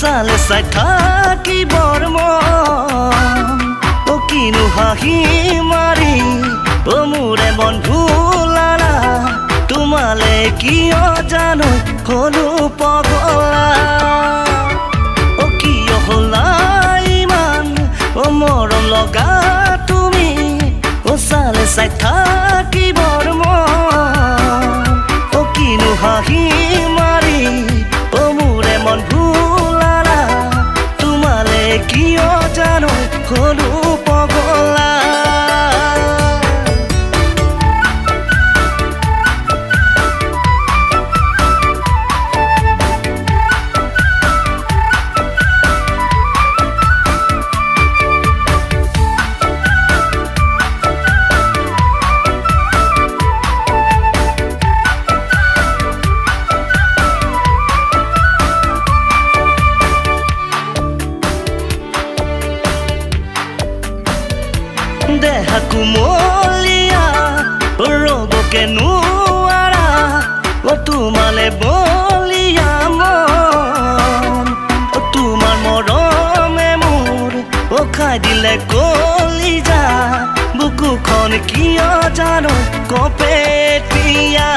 চালে চাই থাকি বৰ মন কিনো হাঁহি মাৰি মোৰে মন ভুলালা তোমালে কিয় জানো হলো পগলা কিয় হলা ইমান মৰম লগা তুমি চালে চাই থাকি বৰ মন কিনো হাঁহি মাৰি মোৰে মন ভুলালা তোমালে কিয় জানো হলো পগলা দেহা কুমলীয়া ৰ'বকে নোৱাৰা তোমালে বলিয়া মন তোমাৰ মৰমে মোৰ খাই দিলে কলিজা বুকুখন কিয় জানো কপেটীয়া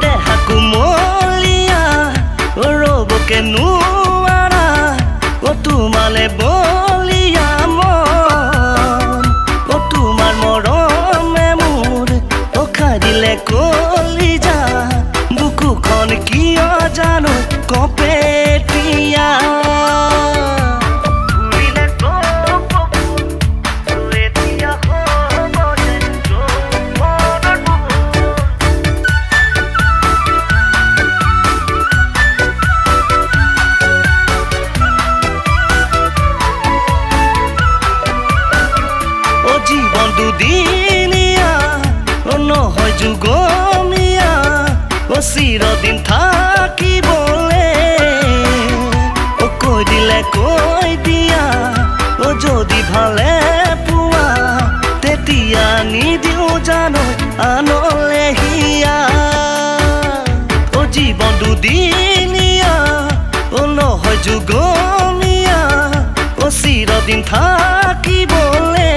দেহা কুমলীয়া ৰ'বকে নোৱাৰা তোমালে বলিয়া কলিজা বুকুখন কিয় জানো কপেটীয়া জীবন দুদিনীয়া নহয় যুগমীয়া চিৰদিন থাকিবলে কৈ দিলে কৈ দিয়া যদি ভালে পোৱা তেতিয়া নিদিও জানো আনলে হিয়া জীবন দুদিনীয়া নহয় যুগমীয়া চিৰদিন থাকিবলে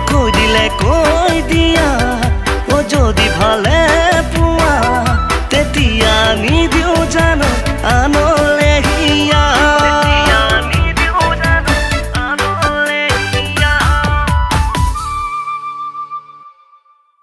কৈ দিলে কৈ